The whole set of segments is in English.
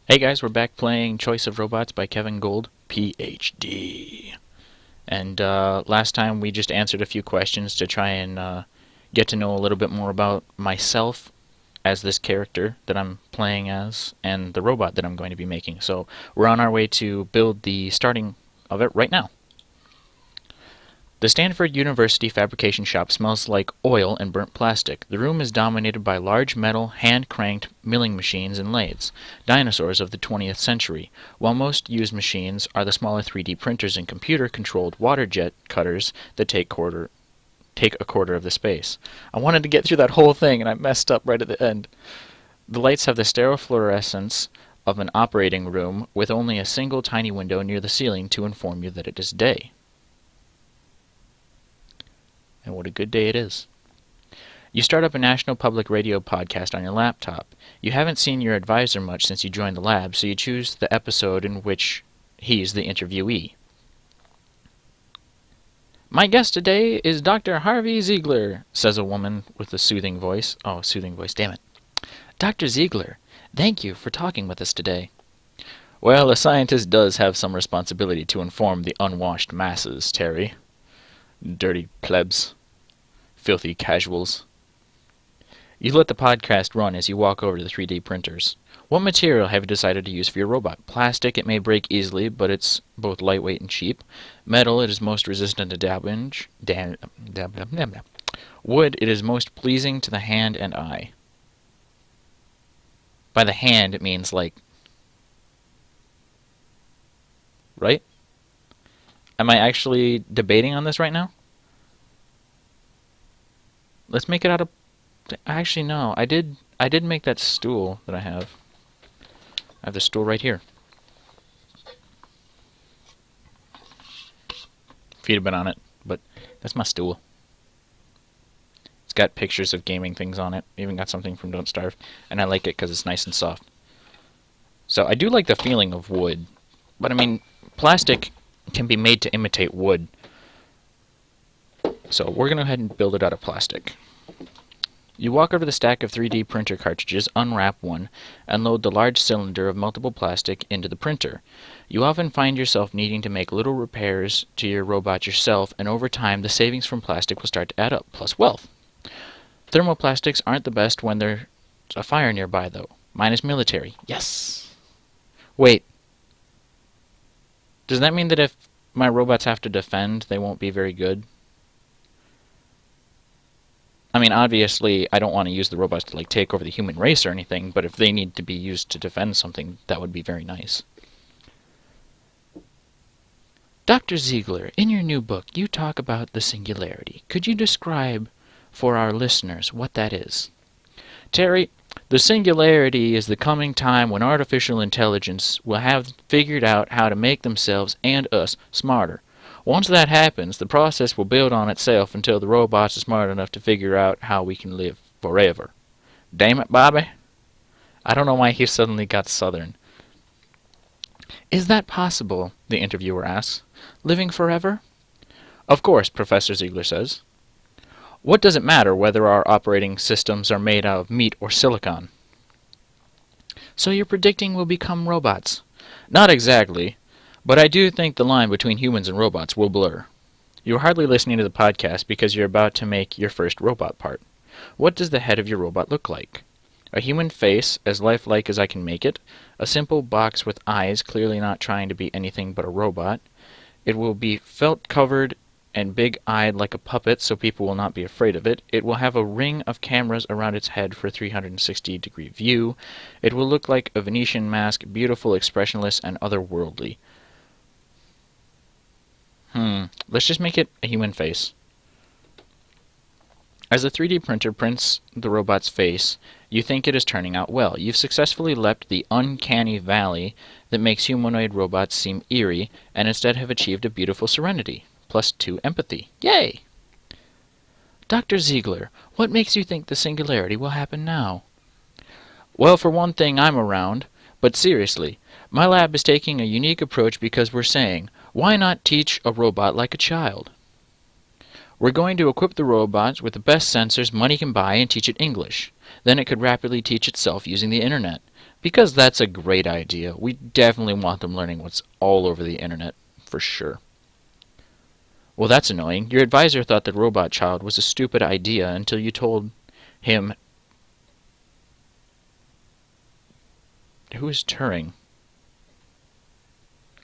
Hey guys, we're back playing Choice of Robots by Kevin Gold, PhD. And last time we just answered a few questions to try and get to know a little bit more about myself as this character that I'm playing as and the robot that I'm going to be making. So we're on our way to build the starting of it right now. The Stanford University fabrication shop smells like oil and burnt plastic. The room is dominated by large metal, hand-cranked milling machines and lathes, dinosaurs of the 20th century, while most used machines are the smaller 3D printers and computer-controlled water jet cutters that take a quarter of the space. I wanted to get through that whole thing, and I messed up right at the end. The lights have the sterile fluorescence of an operating room with only a single tiny window near the ceiling to inform you that it is day. And what a good day it is. You start up a national public radio podcast on your laptop. You haven't seen your advisor much since you joined the lab, so you choose the episode in which he's the interviewee. My guest today is Dr. Harvey Ziegler, says a woman with a soothing voice. Oh, soothing voice, damn it. Dr. Ziegler, thank you for talking with us today. Well, a scientist does have some responsibility to inform the unwashed masses, Terry. Dirty plebs. Filthy casuals. You let the podcast run as you walk over to the 3D printers. What material have you decided to use for your robot? Plastic, it may break easily, but it's both lightweight and cheap. Metal, it is most resistant to damage. Wood, it is most pleasing to the hand and eye. By the hand, it means like... Right? Am I actually debating on this right now? Let's make it out of... Actually, no. I did make that stool that I have. I have the stool right here. Feet have been on it, but that's my stool. It's got pictures of gaming things on it. Even got something from Don't Starve. And I like it because it's nice and soft. So I do like the feeling of wood. But I mean, plastic can be made to imitate wood. So we're going to go ahead and build it out of plastic. You walk over the stack of 3D printer cartridges, unwrap one, and load the large cylinder of multiple plastic into the printer. You often find yourself needing to make little repairs to your robot yourself, and over time the savings from plastic will start to add up, plus wealth. Thermoplastics aren't the best when there's a fire nearby, though. Mine is military. Yes! Wait. Does that mean that if my robots have to defend, they won't be very good? I mean, obviously, I don't want to use the robots to, like, take over the human race or anything, but if they need to be used to defend something, that would be very nice. Dr. Ziegler, in your new book, you talk about the singularity. Could you describe for our listeners what that is? Terry, the singularity is the coming time when artificial intelligence will have figured out how to make themselves and us smarter. Once that happens, the process will build on itself until the robots are smart enough to figure out how we can live forever. Damn it, Bobby. I don't know why he suddenly got southern. Is that possible? The interviewer asks. Living forever? Of course, Professor Ziegler says. What does it matter whether our operating systems are made out of meat or silicon? So you're predicting we'll become robots? Not exactly. But I do think the line between humans and robots will blur. You're hardly listening to the podcast because you're about to make your first robot part. What does the head of your robot look like? A human face, as lifelike as I can make it. A simple box with eyes, clearly not trying to be anything but a robot. It will be felt-covered and big-eyed like a puppet so people will not be afraid of it. It will have a ring of cameras around its head for a 360-degree view. It will look like a Venetian mask, beautiful, expressionless, and otherworldly. Let's just make it a human face. As the 3D printer prints the robot's face, you think it is turning out well. You've successfully leapt the uncanny valley that makes humanoid robots seem eerie, and instead have achieved a beautiful serenity. +2 empathy. Yay! Dr. Ziegler, what makes you think the singularity will happen now? Well, for one thing, I'm around. But seriously, my lab is taking a unique approach because we're saying, why not teach a robot like a child? We're going to equip the robots with the best sensors money can buy and teach it English. Then it could rapidly teach itself using the internet. Because that's a great idea. We definitely want them learning what's all over the internet, for sure. Well, that's annoying. Your advisor thought the robot child was a stupid idea until you told him... Who is Turing?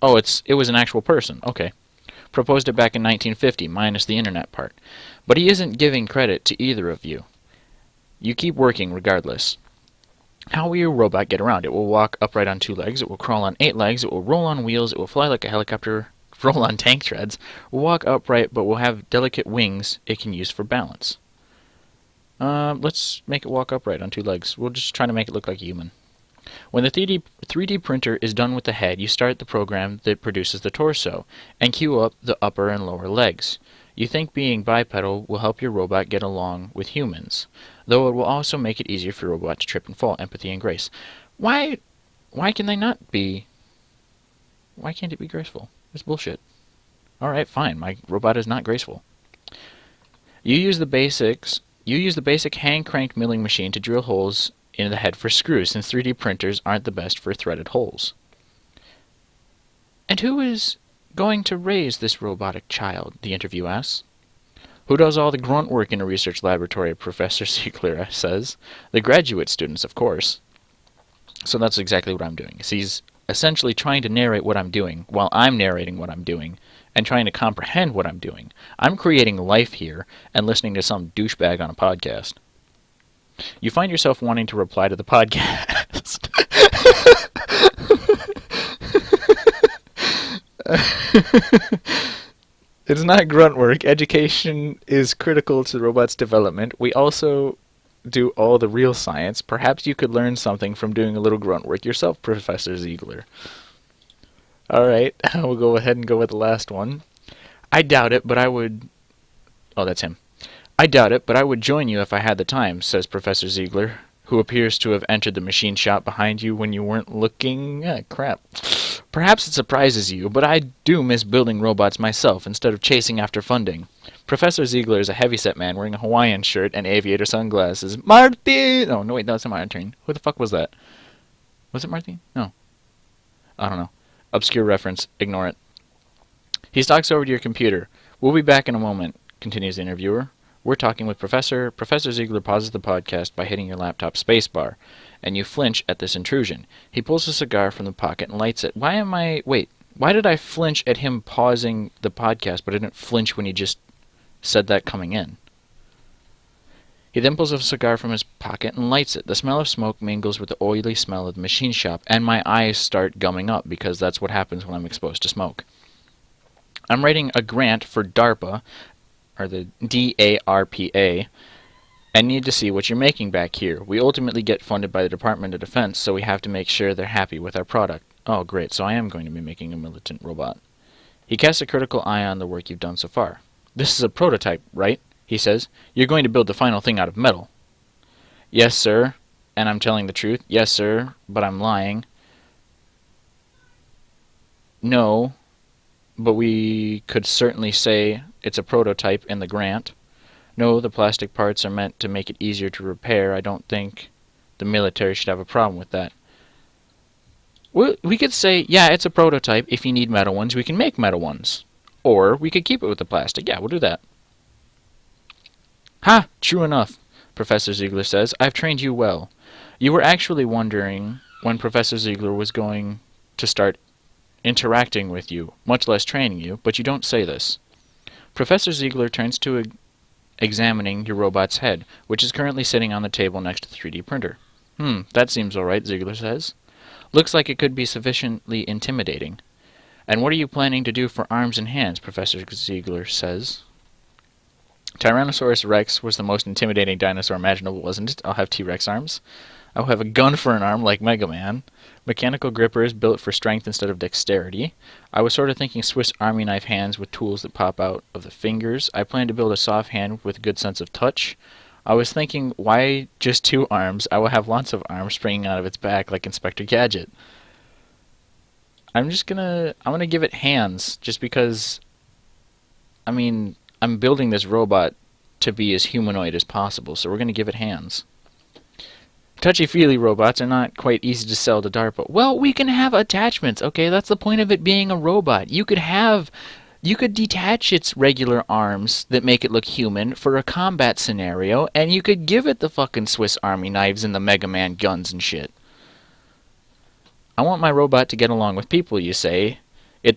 Oh, it was an actual person. Okay. Proposed it back in 1950, minus the internet part. But he isn't giving credit to either of you. You keep working regardless. How will your robot get around? It will walk upright on 2 legs, it will crawl on 8 legs, it will roll on wheels, it will fly like a helicopter, roll on tank treads, it will walk upright, but will have delicate wings it can use for balance. Let's make it walk upright on 2 legs. We'll just try to make it look like a human. When the 3D printer is done with the head, you start the program that produces the torso, and cue up the upper and lower legs. You think being bipedal will help your robot get along with humans, though it will also make it easier for your robot to trip and fall. Empathy and grace. Why can they not be... Why can't it be graceful? It's bullshit. Alright, fine. My robot is not graceful. You use the basic hand-cranked milling machine to drill holes in the head for screws, since 3D printers aren't the best for threaded holes. And who is going to raise this robotic child? The interview asks. Who does all the grunt work in a research laboratory? Professor Ziegler says. The graduate students, of course. So that's exactly what I'm doing. So he's essentially trying to narrate what I'm doing while I'm narrating what I'm doing and trying to comprehend what I'm doing. I'm creating life here and listening to some douchebag on a podcast. You find yourself wanting to reply to the podcast. It's not grunt work. Education is critical to the robot's development. We also do all the real science. Perhaps you could learn something from doing a little grunt work yourself, Professor Ziegler. Alright, we'll go ahead and go with the last one. I doubt it, but I would... Oh, that's him. I doubt it, but I would join you if I had the time, says Professor Ziegler, who appears to have entered the machine shop behind you when you weren't looking. Crap. Perhaps it surprises you, but I do miss building robots myself instead of chasing after funding. Professor Ziegler is a heavyset man wearing a Hawaiian shirt and aviator sunglasses. Martin! Oh, no, wait, that's not Martin. Who the fuck was that? Was it Martin? No. I don't know. Obscure reference. Ignore it. He stalks over to your computer. We'll be back in a moment, continues the interviewer. We're talking with Professor Ziegler pauses the podcast by hitting your laptop spacebar, and you flinch at this intrusion. He pulls a cigar from the pocket and lights it. Why did I flinch at him pausing the podcast, but I didn't flinch when he just said that coming in? He then pulls a cigar from his pocket and lights it. The smell of smoke mingles with the oily smell of the machine shop, and my eyes start gumming up, because that's what happens when I'm exposed to smoke. I'm writing a grant for DARPA, or the DARPA, and need to see what you're making back here. We ultimately get funded by the Department of Defense, so we have to make sure they're happy with our product. Oh, great, so I am going to be making a militant robot. He casts a critical eye on the work you've done so far. This is a prototype, right? He says. You're going to build the final thing out of metal. Yes, sir, and I'm telling the truth. Yes, sir, but I'm lying. No, but we could certainly say it's a prototype in the grant. No, the plastic parts are meant to make it easier to repair. I don't think the military should have a problem with that. We could say, yeah, it's a prototype. If you need metal ones, we can make metal ones. Or we could keep it with the plastic. Yeah, we'll do that. Ha! True enough, Professor Ziegler says. I've trained you well. You were actually wondering when Professor Ziegler was going to start interacting with you, much less training you, but you don't say this. Professor Ziegler turns to examining your robot's head, which is currently sitting on the table next to the 3D printer. That seems alright, Ziegler says. Looks like it could be sufficiently intimidating. And what are you planning to do for arms and hands, Professor Ziegler says. Tyrannosaurus Rex was the most intimidating dinosaur imaginable, wasn't it? I'll have T-Rex arms. I'll have a gun for an arm like Mega Man. Mechanical grippers built for strength instead of dexterity. I was sort of thinking Swiss Army knife hands with tools that pop out of the fingers. I plan to build a soft hand with a good sense of touch. I was thinking, why just 2 arms? I will have lots of arms springing out of its back like Inspector Gadget. I'm gonna give it hands, just because, I'm building this robot to be as humanoid as possible, so we're gonna give it hands. Touchy-feely robots are not quite easy to sell to DARPA. Well, we can have attachments, okay? That's the point of it being a robot. You could detach its regular arms that make it look human for a combat scenario, and you could give it the fucking Swiss Army knives and the Mega Man guns and shit. I want my robot to get along with people, you say.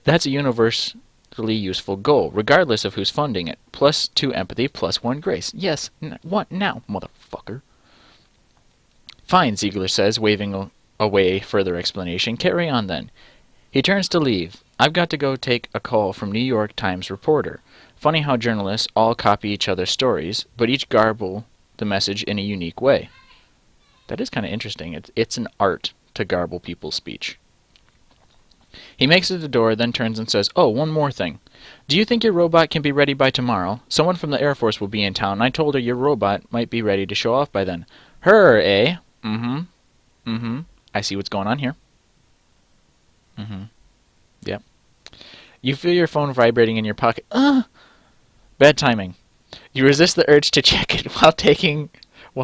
That's a universally useful goal, regardless of who's funding it. +2 empathy, +1 grace. Yes, what now, motherfucker? Fine, Ziegler says, waving away further explanation. Carry on then. He turns to leave. I've got to go take a call from New York Times reporter. Funny how journalists all copy each other's stories, but each garble the message in a unique way. That is kind of interesting. It's an art to garble people's speech. He makes it to the door, then turns and says, "Oh, one more thing. Do you think your robot can be ready by tomorrow? Someone from the Air Force will be in town, and I told her your robot might be ready to show off by then." Her, eh? I see what's going on here. Yep. You feel your phone vibrating in your pocket. Bad timing. You resist the urge to check it while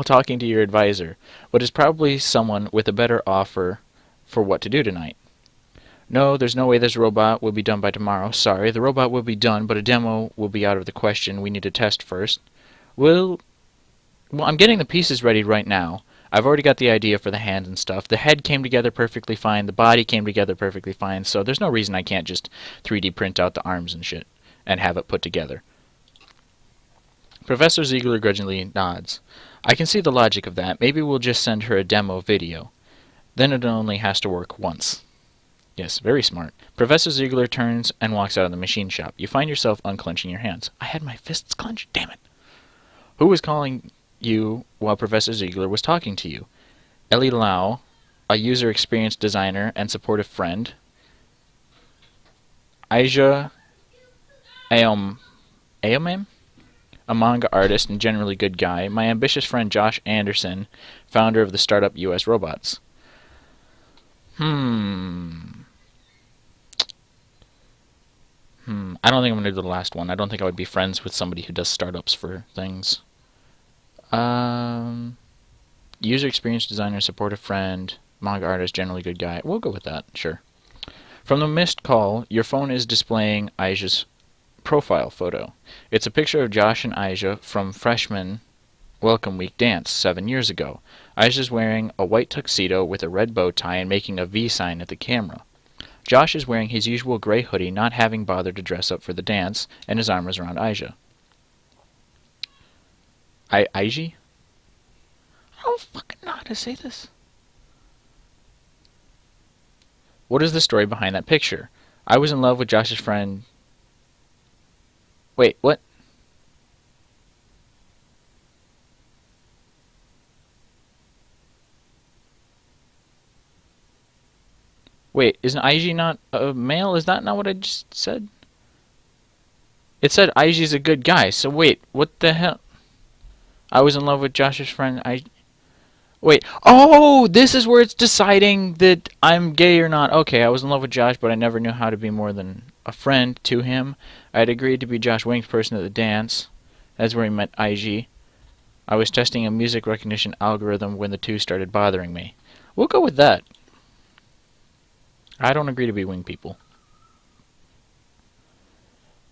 talking to your advisor, but it's probably someone with a better offer for what to do tonight. No, there's no way this robot will be done by tomorrow. Sorry, the robot will be done, but a demo will be out of the question. We need to test first. Well, I'm getting the pieces ready right now. I've already got the idea for the hands and stuff. The head came together perfectly fine. The body came together perfectly fine. So there's no reason I can't just 3D print out the arms and shit and have it put together. Professor Ziegler grudgingly nods. I can see the logic of that. Maybe we'll just send her a demo video. Then it only has to work once. Yes, very smart. Professor Ziegler turns and walks out of the machine shop. You find yourself unclenching your hands. I had my fists clenched. Damn it. Who was calling you while Professor Ziegler was talking to you? Ellie Lau, a user experience designer and supportive friend. Aija Aomame, a manga artist and generally good guy. My ambitious friend Josh Anderson, founder of the startup US Robots. I don't think I'm going to do the last one. I don't think I would be friends with somebody who does startups for things. User experience designer, supportive friend, manga artist, generally good guy. We'll go with that, sure. From the missed call, your phone is displaying Aija's profile photo. It's a picture of Josh and Aija from freshman Welcome Week dance 7 years ago. Aija's wearing a white tuxedo with a red bow tie and making a V sign at the camera. Josh is wearing his usual gray hoodie, not having bothered to dress up for the dance, and his arm is around Aija. Aiji? I don't fucking know how to say this. What is the story behind that picture? I was in love with Josh's friend. Wait, what? Wait, isn't Aiji not a male? Is that not what I just said? It said Aiji's a good guy, so wait, what the hell? I was in love with Josh's friend. Wait, oh, this is where it's deciding that I'm gay or not. Okay, I was in love with Josh, but I never knew how to be more than a friend to him. I had agreed to be Josh Wing's person at the dance. That's where he met Aiji. I was testing a music recognition algorithm when the two started bothering me. We'll go with that. I don't agree to be wing people.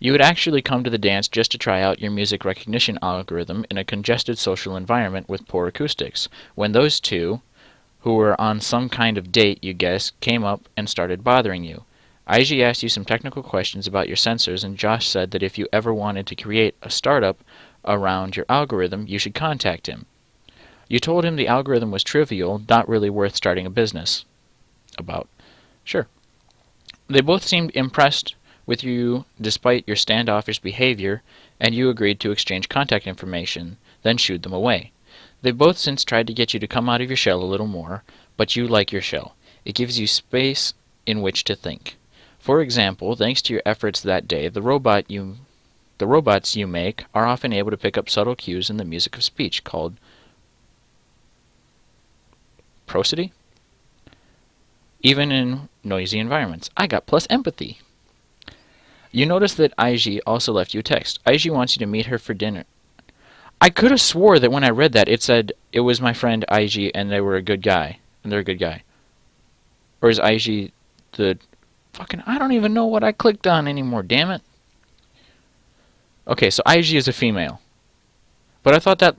You would actually come to the dance just to try out your music recognition algorithm in a congested social environment with poor acoustics, when those two, who were on some kind of date, you guess, came up and started bothering you. Aiji asked you some technical questions about your sensors, and Josh said that if you ever wanted to create a startup around your algorithm, you should contact him. You told him the algorithm was trivial, not really worth starting a business about. Sure. They both seemed impressed with you despite your standoffish behavior, and you agreed to exchange contact information, then shooed them away. They've both since tried to get you to come out of your shell a little more, but you like your shell. It gives you space in which to think. For example, thanks to your efforts that day, the robots you make are often able to pick up subtle cues in the music of speech called prosody, even in noisy environments. I got plus empathy. You notice that Aiji also left you a text. Aiji wants you to meet her for dinner. I could have swore that when I read that, it said it was my friend IG and they were a good guy. And they're a good guy. Or is IG the... Fucking, I don't even know what I clicked on anymore, damn it. Okay, so IG is a female. But I thought that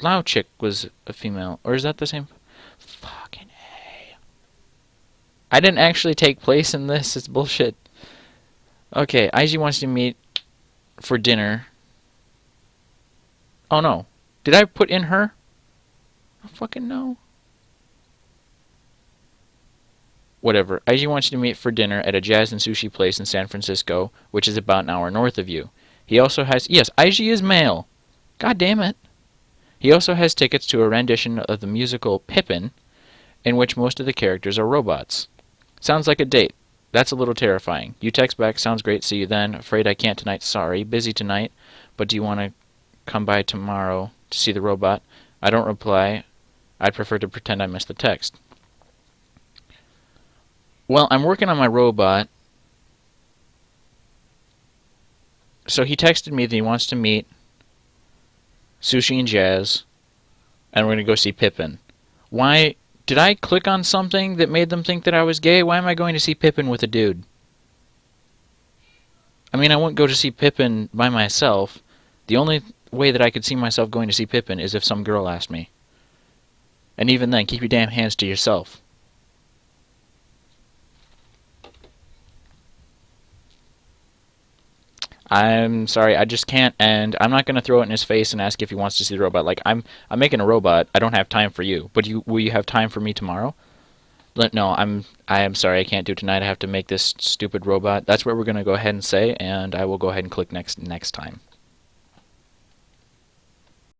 Lao chick was a female. Or is that the same? Fucking A. I didn't actually take place in this. It's bullshit. Okay, IG wants to meet for dinner. Oh no. Did I put in her? I don't fucking know. Whatever. IG wants you to meet for dinner at a jazz and sushi place in San Francisco, which is about an hour north of you. He also has... Yes, IG is male. God damn it. He also has tickets to a rendition of the musical Pippin, in which most of the characters are robots. Sounds like a date. That's a little terrifying. You text back, sounds great, see you then. Afraid I can't tonight, sorry. Busy tonight, but do you want to come by tomorrow to see the robot? I don't reply. I'd prefer to pretend I missed the text. Well, I'm working on my robot. So he texted me that he wants to meet Sushi and Jazz, and we're going to go see Pippin. Why... Did I click on something that made them think that I was gay? Why am I going to see Pippin with a dude? I mean, I wouldn't go to see Pippin by myself. The only way that I could see myself going to see Pippin is if some girl asked me. And even then, keep your damn hands to yourself. I'm sorry, I just can't, and I'm not going to throw it in his face and ask if he wants to see the robot. Like, I'm making a robot. I don't have time for you. But will you have time for me tomorrow? No, I am sorry, I can't do it tonight. I have to make this stupid robot. That's what we're going to go ahead and say, and I will go ahead and click next time.